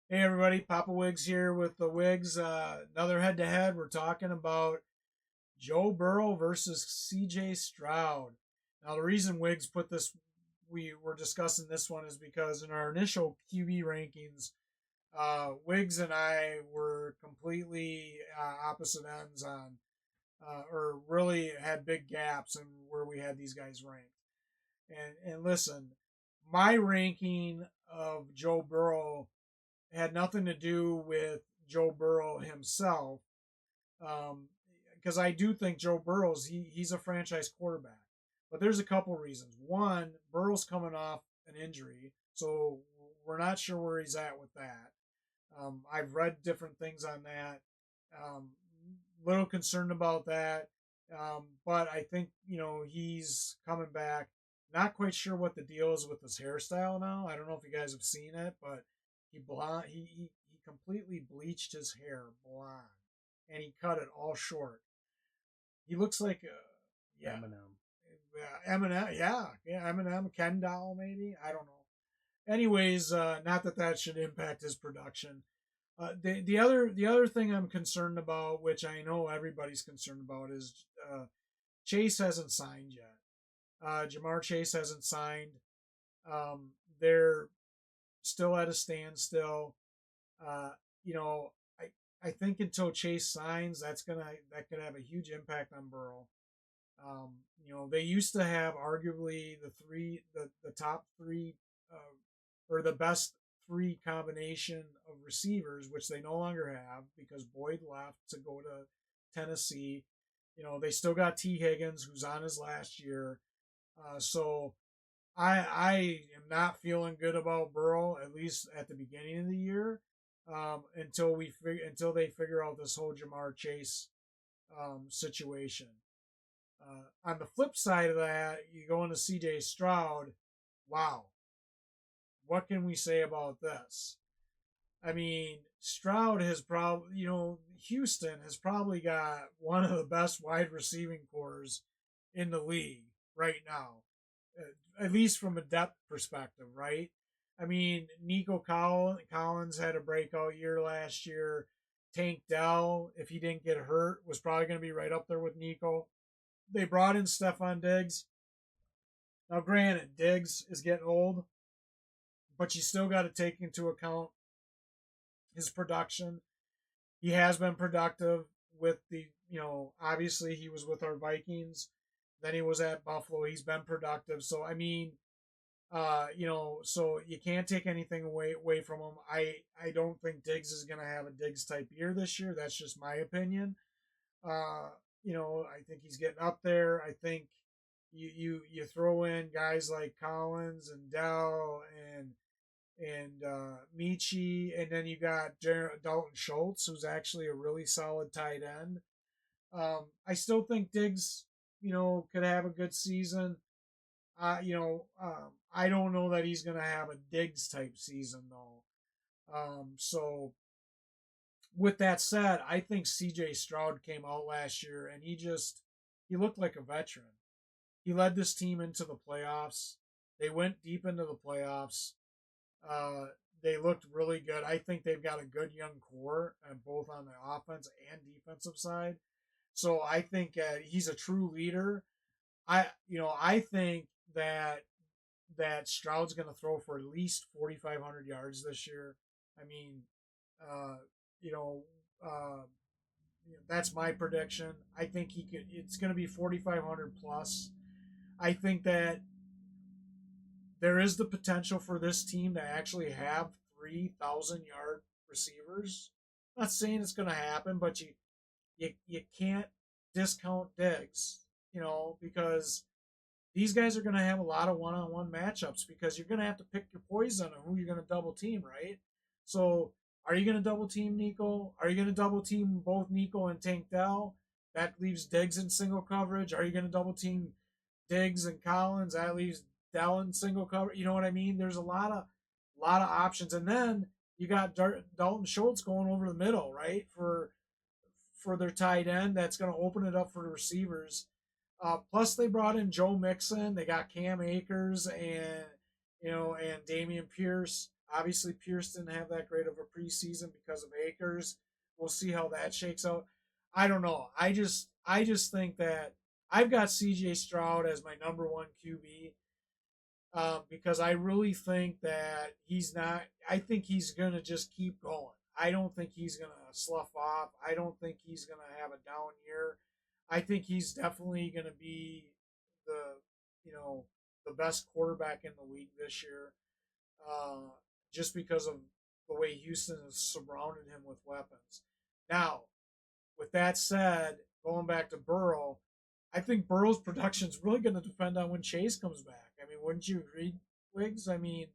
Hey everybody, Papa Wigs here with the Wigs. Another head-to-head. We're talking about Joe Burrow versus CJ Stroud. Now the reason Wigs put this, we were discussing this one is because in our initial QB rankings, Wigs and I were completely opposite ends on, or really had big gaps in where we had these guys ranked. And listen, my ranking of Joe Burrow had nothing to do with Joe Burrow himself, because I do think Joe Burrow's he's a franchise quarterback. But there's a couple reasons. One, Burrow's coming off an injury, so we're not sure where he's at with that. I've read different things on that. Little concerned about that, but I think he's coming back. Not quite sure what the deal is with his hairstyle now. I don't know if you guys have seen it, but he completely bleached his hair blonde, and he cut it all short. He looks like yeah, Eminem. Eminem, yeah, Eminem, Ken Doll, maybe, I don't know. Anyways, not that that should impact his production. The other thing I'm concerned about, which I know everybody's concerned about, is Chase hasn't signed yet. Jamar Chase hasn't signed. They're still at a standstill. Uh, you know, I think until Chase signs, that could have a huge impact on Burrow. They used to have arguably the top three, or the best three combination of receivers, which they no longer have because Boyd left to go to Tennessee. They still got T. Higgins, who's on his last year. So I am not feeling good about Burrow, at least at the beginning of the year, until they figure out this whole Jamar Chase situation. On the flip side of that, you go into CJ Stroud. Wow, what can we say about this? I mean, Stroud has probably, Houston has probably got one of the best wide receiving cores in the league right now, at least from a depth perspective, right? I mean, Nico Collins had a breakout year last year. Tank Dell, if he didn't get hurt, was probably going to be right up there with Nico. They brought in Stephon Diggs. Now, granted, Diggs is getting old, but you still got to take into account his production. He has been productive with obviously he was with our Vikings. Then he was at Buffalo. He's been productive. So, I mean, so you can't take anything away from him. I don't think Diggs is going to have a Diggs type year this year. That's just my opinion. Uh, I think he's getting up there. I think you throw in guys like Collins and Dell and Michi, and then you got Dalton Schultz, who's actually a really solid tight end. I still think Diggs, could have a good season. I don't know that he's going to have a Diggs type season though. So with that said, I think CJ Stroud came out last year and he looked like a veteran. He led this team into the playoffs. They went deep into the playoffs. Uh, they looked really good. I think they've got a good young core, both on the offense and defensive side. So I think he's a true leader. I think that Stroud's going to throw for at least 4,500 yards this year. I mean, uh, you know, uh, that's my prediction. I think he could. It's going to be 4,500 plus. I think that there is the potential for this team to actually have 3,000-yard receivers. I'm not saying it's going to happen, but you can't discount Diggs, because these guys are going to have a lot of one-on-one matchups because you're going to have to pick your poison on who you're going to double team, right? So, are you going to double team Nico? Are you going to double team both Nico and Tank Dell? That leaves Diggs in single coverage. Are you going to double team Diggs and Collins? That leaves Dell in single coverage. You know what I mean? There's a lot of options, and then you got Dalton Schultz going over the middle, right? For their tight end, that's going to open it up for the receivers. Plus, they brought in Joe Mixon. They got Cam Akers and Damian Pierce. Obviously, Pierce didn't have that great of a preseason because of Akers. We'll see how that shakes out. I don't know. I just think that I've got CJ Stroud as my number one QB because I really think that he's not. I think he's gonna just keep going. I don't think he's gonna slough off. I don't think he's gonna have a down year. I think he's definitely gonna be the you know the best quarterback in the league this year, uh, just because of the way Houston has surrounded him with weapons. Now, with that said, going back to Burrow, I think Burrow's production is really going to depend on when Chase comes back. I mean, wouldn't you agree, Wiggs? I mean,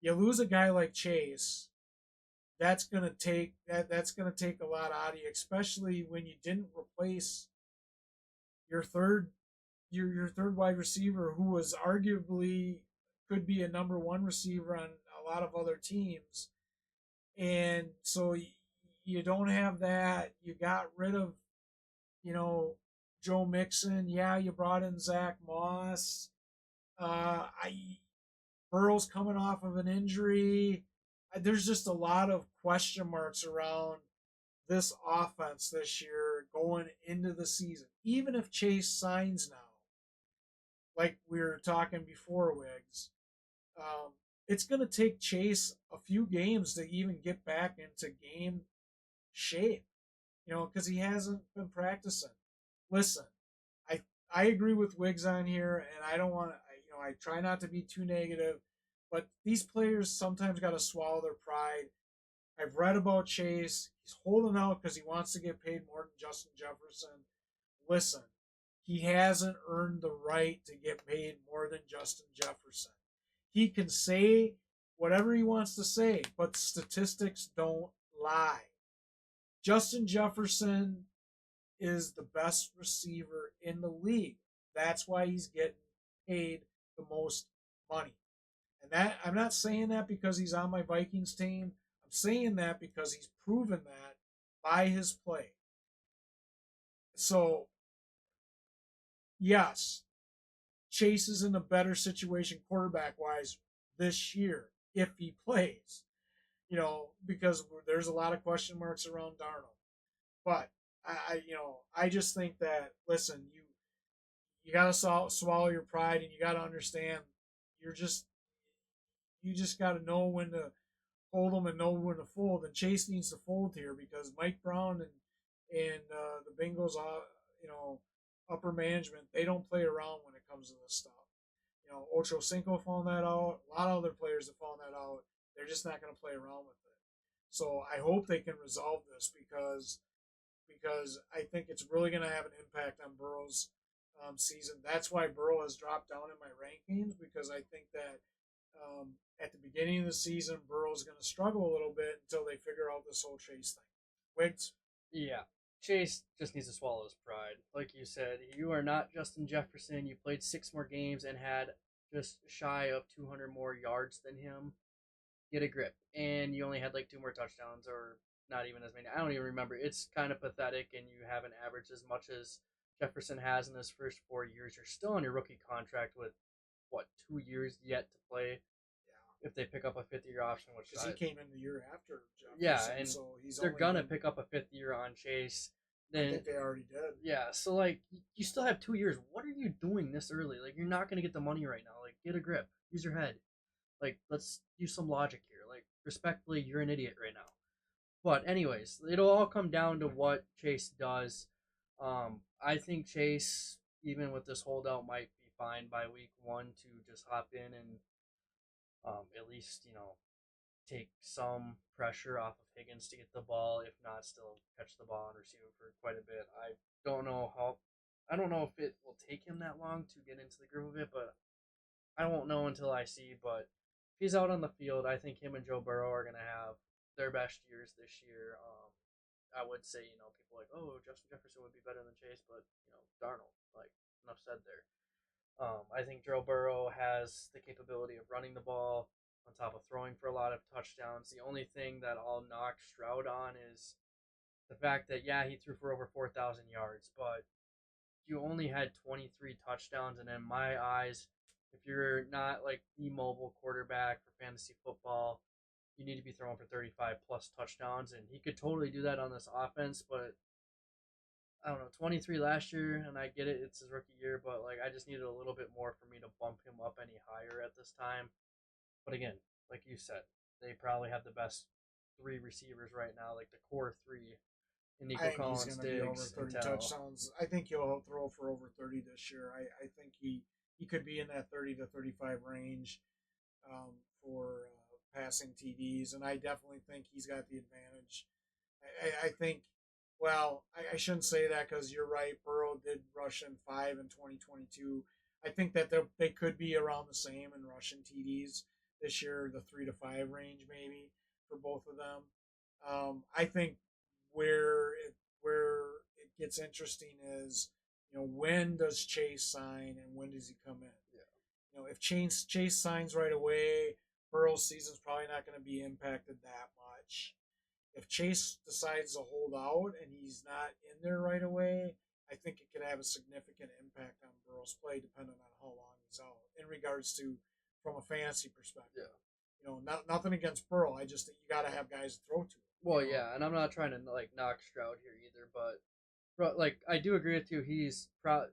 you lose a guy like Chase, that's gonna take a lot out of you, especially when you didn't replace your third your third wide receiver, who was arguably could be a number one receiver on a lot of other teams, and so you don't have that. You got rid of you know Joe Mixon. Yeah, you brought in Zach Moss. I Burrow's coming off of an injury. There's just a lot of question marks around this offense this year going into the season. Even if Chase signs now, like we were talking before, Wiggs, um, it's going to take Chase a few games to even get back into game shape, because he hasn't been practicing. Listen, I I agree with Wiggs on here, and I don't want to. I try not to be too negative, but these players sometimes got to swallow their pride. I've read about Chase. He's holding out because he wants to get paid more than Justin Jefferson. Listen, he hasn't earned the right to get paid more than Justin Jefferson. He can say whatever he wants to say, but statistics don't lie. Justin Jefferson is the best receiver in the league. That's why he's getting paid the most money. And that I'm not saying that because he's on my Vikings team. I'm saying that because he's proven that by his play. So, yes, Chase is in a better situation quarterback wise this year if he plays, because there's a lot of question marks around Darnold. But I just think that listen, you got to swallow your pride and you got to understand you're just you just got to know when to hold them and know when to fold. And Chase needs to fold here because Mike Brown and the Bengals, upper management, they don't play around when it comes to this stuff. Ocho Cinco found that out. A lot of other players have found that out. They're just not going to play around with it. So I hope they can resolve this because I think it's really going to have an impact on Burrow's season. That's why Burrow has dropped down in my rankings because I think that at the beginning of the season, Burrow's going to struggle a little bit until they figure out this whole Chase thing. Wiggs? Yeah. Chase just needs to swallow his pride. Like you said, you are not Justin Jefferson. You played 6 more games and had just shy of 200 more yards than him. Get a grip. And you only had like 2 more touchdowns, or not even as many. I don't even remember. It's kind of pathetic, and you haven't averaged as much as Jefferson has in his first 4 years. You're still on your rookie contract with, what, 2 years yet to play if they pick up a fifth year option, which because he came in the year after Jefferson, yeah, and so he's they're only gonna pick up a fifth year on Chase. Then I think they already did. yeah, so like you still have 2 years. What are you doing this early? Like you're not gonna get the money right now. Like get a grip, use your head. Like let's use some logic here. Like respectfully, you're an idiot right now. But anyways, it'll all come down to what Chase does. I think Chase, even with this holdout, might be fine by week 1 to just hop in and at least take some pressure off of Higgins to get the ball. If not, still catch the ball and receive it for quite a bit. Don't know how. I don't know if it will take him that long to get into the groove of it, but I won't know until I see. But if he's out on the field, I think him and Joe Burrow are going to have their best years this year. I would say, people like, oh, Justin Jefferson would be better than Chase, but, Darnold, like, enough said there. I think Joe Burrow has the capability of running the ball on top of throwing for a lot of touchdowns. The only thing that I'll knock Stroud on is the fact that, yeah, he threw for over 4,000 yards, but you only had 23 touchdowns, and in my eyes, If you're not like the mobile quarterback for fantasy football, you need to be throwing for 35 plus touchdowns, and he could totally do that on this offense. But I don't know, 23 last year, and I get it, it's his rookie year, but like I just needed a little bit more for me to bump him up any higher at this time. But again, like you said, they probably have the best three receivers right now, like the core three in I Nico think he's Collins, going to be over Diggs, and 30 Tell. touchdowns. I think he'll throw for over 30 this year. I think he could be in that 30 to 35 range for passing TDs, and I definitely think he's got the advantage. I think, well, I shouldn't say that because you're right. Burrow did rush in 5 in 2022. I think that they could be around the same in rushing TDs this year, the 3 to 5 range maybe for both of them. I think where it gets interesting is, when does Chase sign and when does he come in? Yeah. If Chase signs right away, Burrow's season's probably not going to be impacted that much. If Chase decides to hold out and he's not in there right away, I think it could have a significant impact on Burrow's play, depending on how long he's out. In regards to from a fantasy perspective, Yeah. Nothing against Burrow. I just think you got to have guys to throw to. Well, yeah, and I'm not trying to like knock Stroud here either, but like I do agree with you. He's I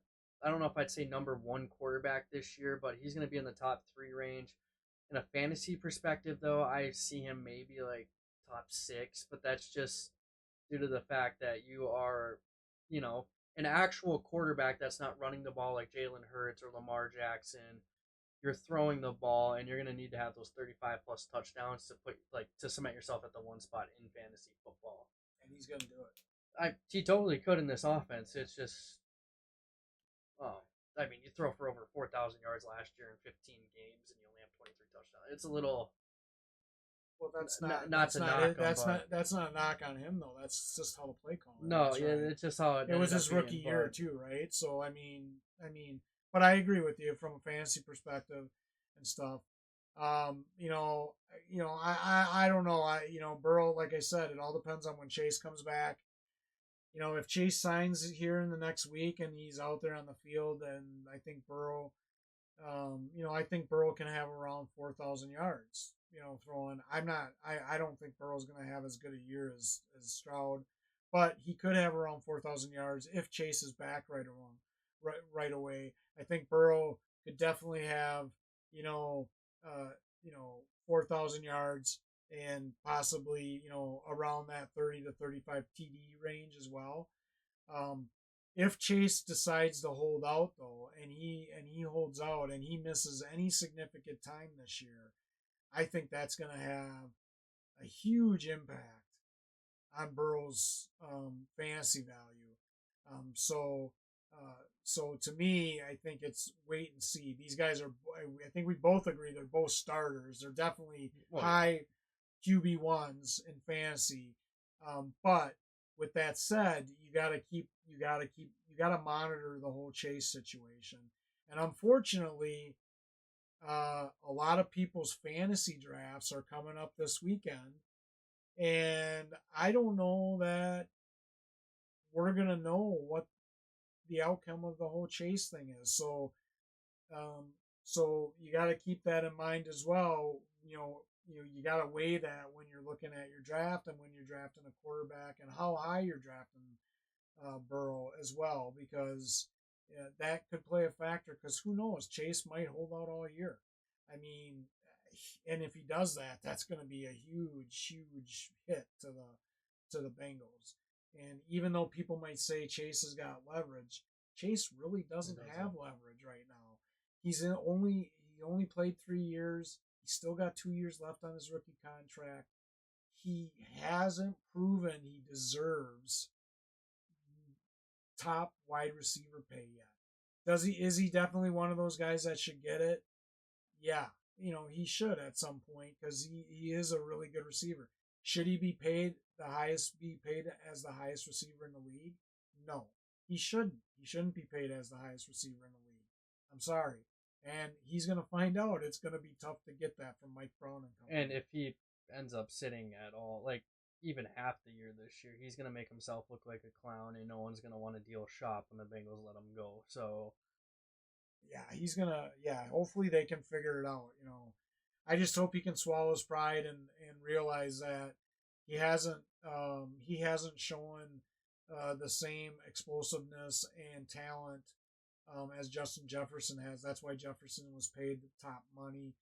don't know if I'd say number one quarterback this year, but he's going to be in the top three range. In a fantasy perspective, though, I see him maybe like top six, but that's just due to the fact that you are, you know, an actual quarterback that's not running the ball like Jalen Hurts or Lamar Jackson. You're throwing the ball, and you're going to need to have those 35 plus touchdowns to put like to cement yourself at the one spot in fantasy football. And he's going to do it. He totally could in this offense. It's just, I mean, you throw for over 4,000 yards last year in 15 games, and you only have 23 touchdowns. It's a little. Well, that's not that's to not knock it. him, but That's not a knock on him though. That's just how the play calling no, is, yeah, right? it's just how It was ended up his rookie being. year too, right? So but I agree with you from a fantasy perspective and stuff. I don't know. Burrow, like I said, it all depends on when Chase comes back. If Chase signs here in the next week and he's out there on the field, then I think Burrow, I think Burrow can have around 4,000 yards. Throwing. I don't think Burrow's going to have as good a year as Stroud, but he could have around 4,000 yards if Chase is back right away. I think Burrow could definitely have, you know, uh, 4,000 yards and possibly, around that 30 to 35 TD range as well. Um, if Chase decides to hold out though, and he holds out and he misses any significant time this year, I think that's going to have a huge impact on Burrow's fantasy value. So to me, I think it's wait and see. These guys are. I think we both agree they're both starters. They're definitely high QB1s in fantasy. But with that said, you got to monitor the whole Chase situation. And unfortunately, a lot of people's fantasy drafts are coming up this weekend, and I don't know that we're gonna know what the outcome of the whole Chase thing is. So you got to keep that in mind as well. You got to weigh that when you're looking at your draft and when you're drafting a quarterback and how high you're drafting Burrow as well, because that could play a factor. Because who knows, Chase might hold out all year. I mean, and if he does that, that's going to be a huge hit to the Bengals. And even though people might say Chase has got leverage, Chase really doesn't have leverage right now. He only played 3 years. He's still got 2 years left on his rookie contract. He hasn't proven he deserves top wide receiver pay yet. Is he definitely one of those guys that should get it? Yeah. He should at some point because he is a really good receiver. Should he be paid as the highest receiver in the league? No, he shouldn't. He shouldn't be paid as the highest receiver in the league. I'm sorry. And he's going to find out. It's going to be tough to get that from Mike Brown and company. And if he ends up sitting at all, like even half the year this year, he's going to make himself look like a clown, and no one's going to want to deal shop when the Bengals let him go. So yeah, he's gonna. Yeah, hopefully they can figure it out. I just hope he can swallow his pride and realize that he hasn't shown the same explosiveness and talent as Justin Jefferson has. That's why Jefferson was paid the top money.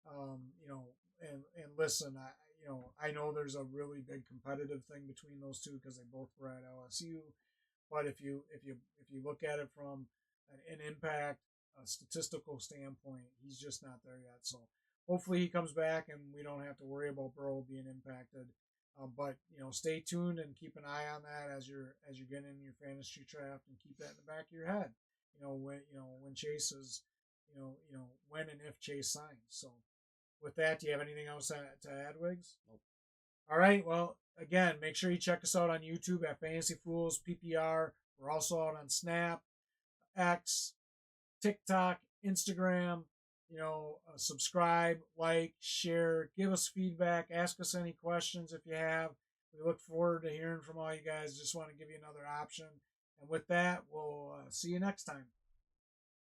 And listen, I know there's a really big competitive thing between those two because they both were at LSU. But if you look at it from an impact, a statistical standpoint, he's just not there yet. So hopefully he comes back and we don't have to worry about Burrow being impacted. But stay tuned and keep an eye on that as you're getting in your fantasy draft, and keep that in the back of your head. When Chase is, when and if Chase signs. So with that, do you have anything else to add, Wiggs? Nope. All right. Well, again, make sure you check us out on YouTube at Fantasy Fools PPR. We're also out on Snap, X, TikTok, Instagram. Subscribe, like, share, give us feedback, ask us any questions if you have. We look forward to hearing from all you guys. Just want to give you another option. And with that, we'll see you next time.